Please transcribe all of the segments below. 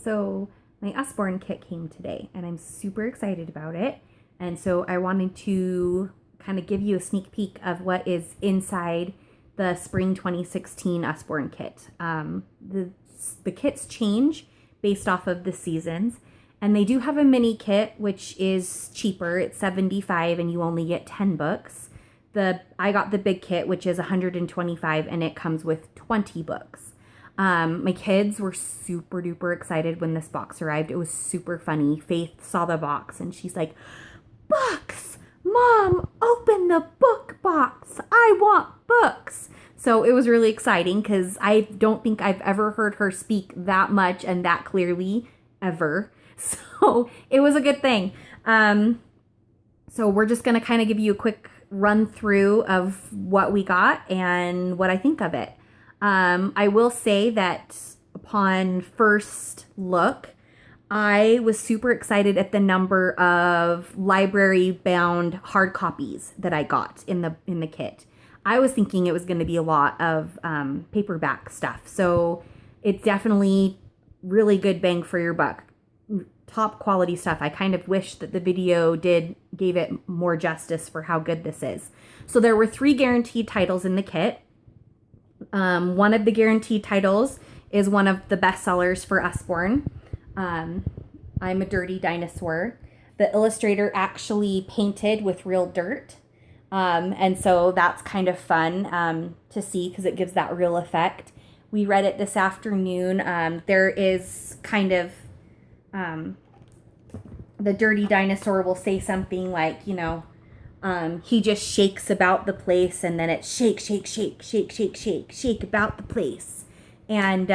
So my Usborne kit came today and I'm super excited about it. And so I wanted to kind of give you a sneak peek of what is inside the Spring 2016 Usborne kit. The kits change based off of the seasons, and they do have a mini kit, which is cheaper. It's $75 and you only get 10 books. I got the big kit, which is $125, and it comes with 20 books. My kids were super duper excited when this box arrived. It was super funny. Faith saw the box and she's like, "Books! Mom, open the book box. I want books." So it was really exciting because I don't think I've ever heard her speak that much and that clearly ever. So it was a good thing. So we're just going to kind of give you a quick run through of what we got and what I think of it. I will say that upon first look, I was super excited at the number of library bound hard copies that I got in the kit. I was thinking it was going to be a lot of paperback stuff. So it's definitely really good bang for your buck. Top quality stuff. I kind of wish that the video gave it more justice for how good this is. So there were 3 guaranteed titles in the kit. One of the guaranteed titles is one of the bestsellers for Usborne. I'm a Dirty Dinosaur. The illustrator actually painted with real dirt. And so that's kind of fun to see because it gives that real effect. We read it this afternoon. There is kind of the Dirty Dinosaur will say something like, he just shakes about the place, and then it's shake, shake, shake, shake, shake, shake, shake about the place. And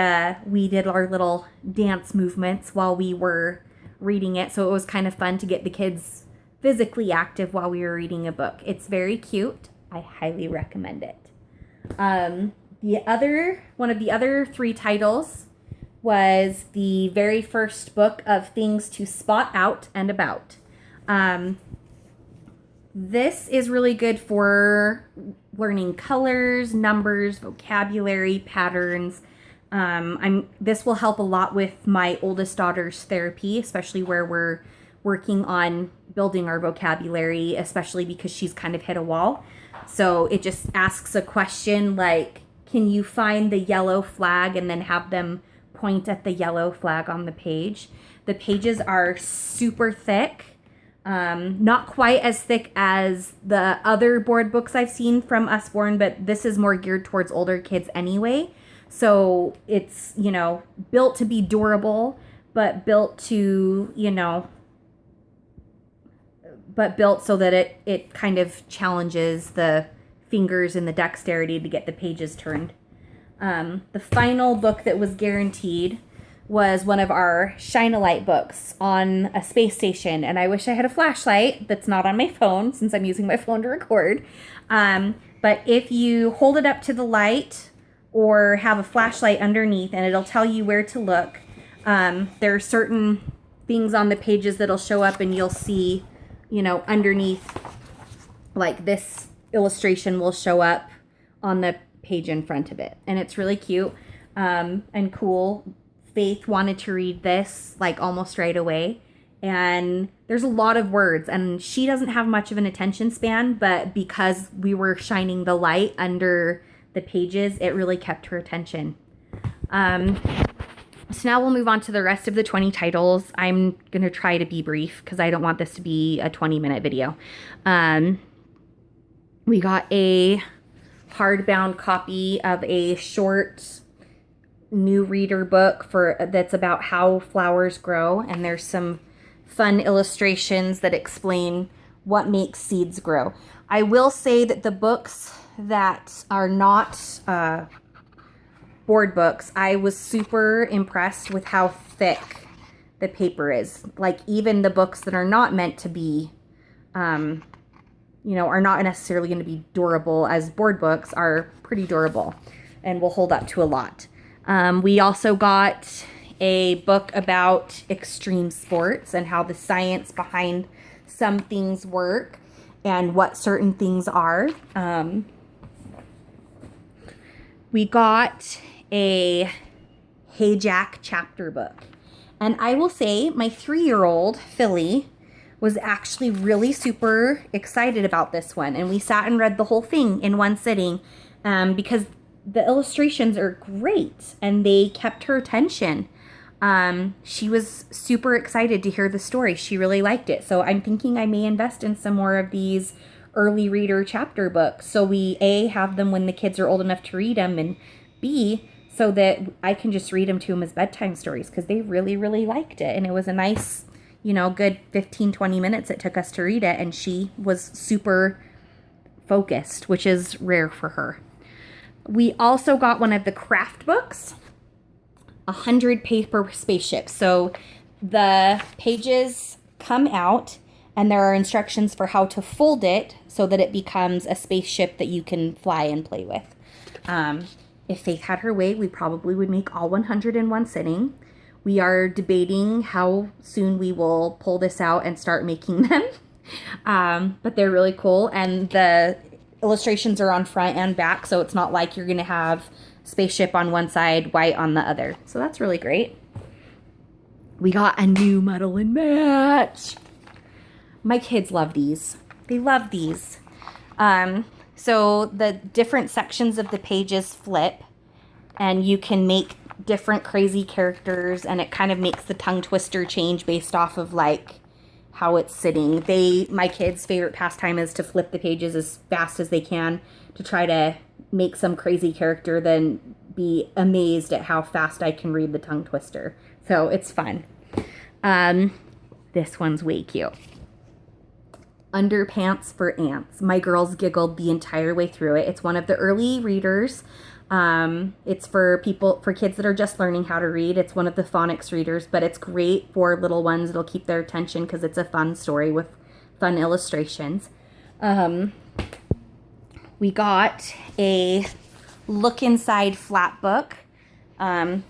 we did our little dance movements while we were reading it. So it was kind of fun to get the kids physically active while we were reading a book. It's very cute. I highly recommend it. One of the other 3 titles was the very first book of Things to Spot Out and About. This is really good for learning colors, numbers, vocabulary, patterns. This will help a lot with my oldest daughter's therapy, especially where we're working on building our vocabulary, especially because she's kind of hit a wall. So it just asks a question like, can you find the yellow flag, and then have them point at the yellow flag on the page. The pages are super thick. Not quite as thick as the other board books I've seen from Usborne, but this is more geared towards older kids anyway. So it's, built to be durable, but built to, built so that it kind of challenges the fingers and the dexterity to get the pages turned. The final book that was guaranteed was one of our Shine-a-Light books on a space station. And I wish I had a flashlight that's not on my phone since I'm using my phone to record. But if you hold it up to the light or have a flashlight underneath, and it'll tell you where to look, there are certain things on the pages that'll show up, and you'll see, underneath, like this illustration will show up on the page in front of it, and it's really cute and cool. Faith wanted to read this like almost right away, and there's a lot of words, and she doesn't have much of an attention span, but because we were shining the light under the pages, it really kept her attention. So now we'll move on to the rest of the 20 titles. I'm gonna try to be brief because I don't want this to be a 20-minute video. We got a hardbound copy of a short new reader book that's about how flowers grow, and there's some fun illustrations that explain what makes seeds grow. I will say that the books that are not board books, I was super impressed with how thick the paper is. Like, even the books that are not meant to be are not necessarily going to be durable as board books are pretty durable and will hold up to a lot. We also got a book about extreme sports and how the science behind some things work and what certain things are. We got a Hey Jack chapter book. And I will say my 3-year-old, Philly, was actually really super excited about this one. And we sat and read the whole thing in one sitting because the illustrations are great and they kept her attention. She was super excited to hear the story. She really liked it. So I'm thinking I may invest in some more of these early reader chapter books. So we A, have them when the kids are old enough to read them, and B, so that I can just read them to them as bedtime stories because they really, really liked it. And it was a nice, good 15, 20 minutes it took us to read it. And she was super focused, which is rare for her. We also got one of the craft books, 100 paper spaceships. So the pages come out and there are instructions for how to fold it so that it becomes a spaceship that you can fly and play with. If Faith had her way, we probably would make all 100 in one sitting. We are debating how soon we will pull this out and start making them. But they're really cool. And the illustrations are on front and back, so it's not like you're going to have spaceship on one side, white on the other. So that's really great. We got a new Muddle and Match. My kids love these. They love these. So the different sections of the pages flip, and you can make different crazy characters, and it kind of makes the tongue twister change based off of like how it's sitting. My kids' favorite pastime is to flip the pages as fast as they can to try to make some crazy character, then be amazed at how fast I can read the tongue twister. So it's fun. This one's way cute. Underpants for Ants. My girls giggled the entire way through it. It's one of the early readers. It's for kids that are just learning how to read. It's one of the phonics readers, but it's great for little ones. It'll keep their attention because it's a fun story with fun illustrations. We got a Look Inside flat book.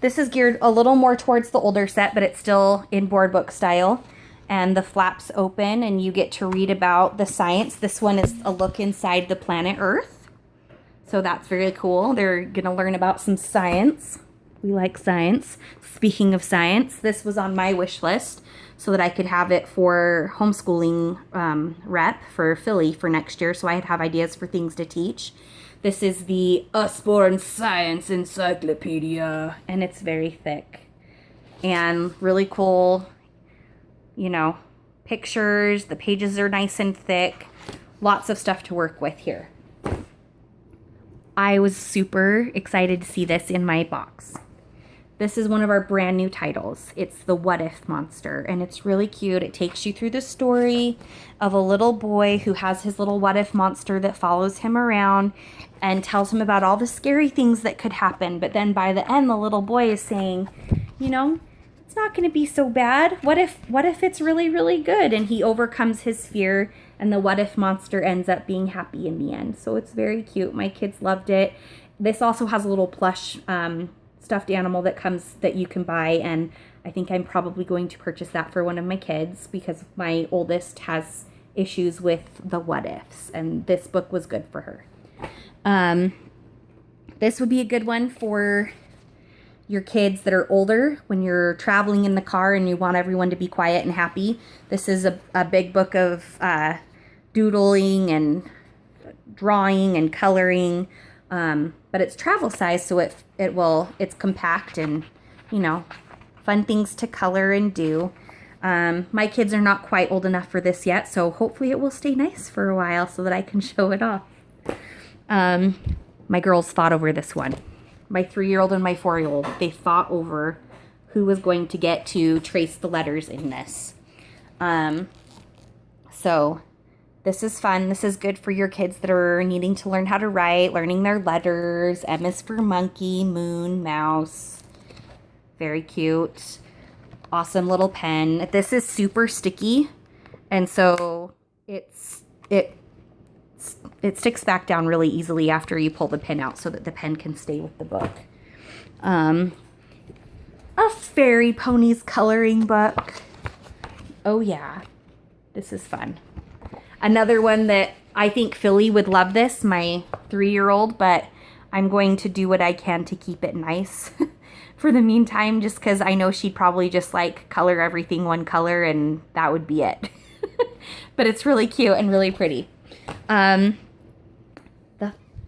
This is geared a little more towards the older set, but it's still in board book style. And the flaps open and you get to read about the science. This one is a look inside the planet Earth. So that's very cool. They're going to learn about some science. We like science. Speaking of science, this was on my wish list so that I could have it for homeschooling rep for Philly for next year. So I'd have ideas for things to teach. This is the Usborne Science Encyclopedia. And it's very thick and really cool. Pictures. The pages are nice and thick. Lots of stuff to work with here. I was super excited to see this in my box. This is one of our brand new titles. It's the What If Monster, and it's really cute. It takes you through the story of a little boy who has his little what if monster that follows him around and tells him about all the scary things that could happen. But then by the end, the little boy is saying, it's not going to be so bad. What if it's really, really good? And he overcomes his fear, and the what if monster ends up being happy in the end. So it's very cute. My kids loved it. This also has a little plush stuffed animal that you can buy, and I think I'm probably going to purchase that for one of my kids because my oldest has issues with the what ifs, and this book was good for her. This would be a good one for your kids that are older when you're traveling in the car and you want everyone to be quiet and happy. This is a big book of doodling and drawing and coloring, but it's travel size, so it's compact and fun things to color and do. My kids are not quite old enough for this yet, so hopefully it will stay nice for a while so that I can show it off. My girls fought over this one. My 3-year-old and my 4-year-old, they fought over who was going to get to trace the letters in this. So this is fun. This is good for your kids that are needing to learn how to write, learning their letters. M is for monkey, moon, mouse. Very cute. Awesome little pen. This is super sticky, and so it sticks back down really easily after you pull the pen out so that the pen can stay with the book. A Fairy Ponies coloring book. Oh yeah, this is fun. Another one that I think Philly would love this, my 3-year-old, but I'm going to do what I can to keep it nice for the meantime, just because I know she'd probably just like color everything one color and that would be it. But it's really cute and really pretty. The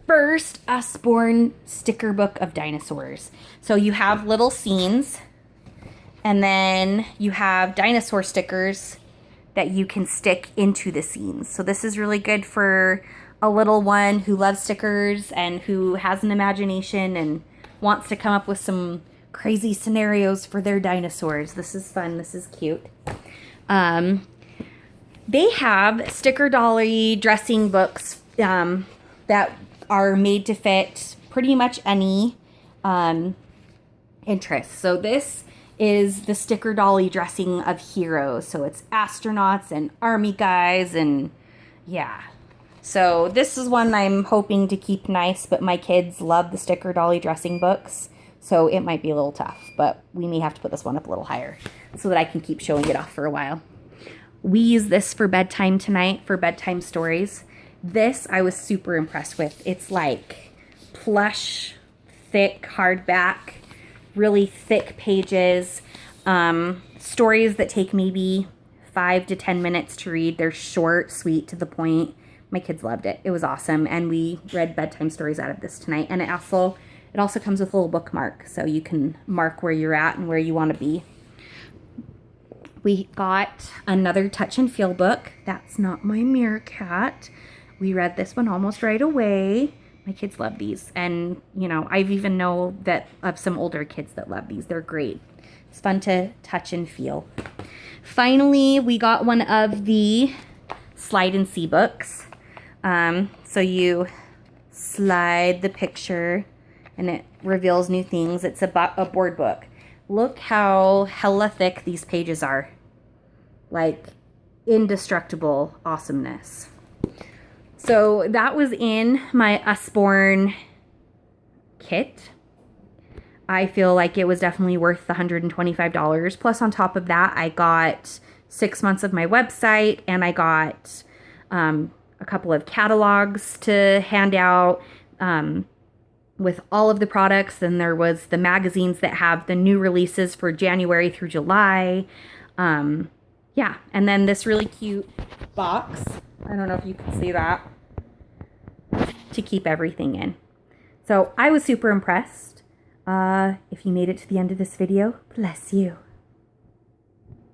first Usborne sticker book of dinosaurs. So you have little scenes, and then you have dinosaur stickers that you can stick into the scenes. So this is really good for a little one who loves stickers and who has an imagination and wants to come up with some crazy scenarios for their dinosaurs. This is fun. This is cute. They have sticker dolly dressing books that are made to fit pretty much any interest. So this is the sticker dolly dressing of heroes. So it's astronauts and army guys and yeah. So this is one I'm hoping to keep nice, but my kids love the sticker dolly dressing books. So it might be a little tough, but we may have to put this one up a little higher so that I can keep showing it off for a while. We use this for bedtime tonight, for bedtime stories. This I was super impressed with. It's like plush, thick, hardback, really thick pages, stories that take maybe 5 to 10 minutes to read. They're short, sweet, to the point. My kids loved it. It was awesome. And we read bedtime stories out of this tonight. And it also comes with a little bookmark, so you can mark where you're at and where you want to be. We got another touch and feel book. That's not my meerkat. We read this one almost right away. My kids love these. And, you know, I've even know that of some older kids that love these. They're great. It's fun to touch and feel. Finally, we got one of the slide and see books. So you slide the picture and it reveals new things. It's a board book. Look how hella thick these pages are. Like indestructible awesomeness. So that was in my Usborne kit. I feel like it was definitely worth the $125. Plus on top of that, I got 6 months of my website, and I got a couple of catalogs to hand out with all of the products. Then there was the magazines that have the new releases for January through July. Yeah, and then this really cute box. I don't know if you can see that. To keep everything in. So I was super impressed. If you made it to the end of this video, bless you.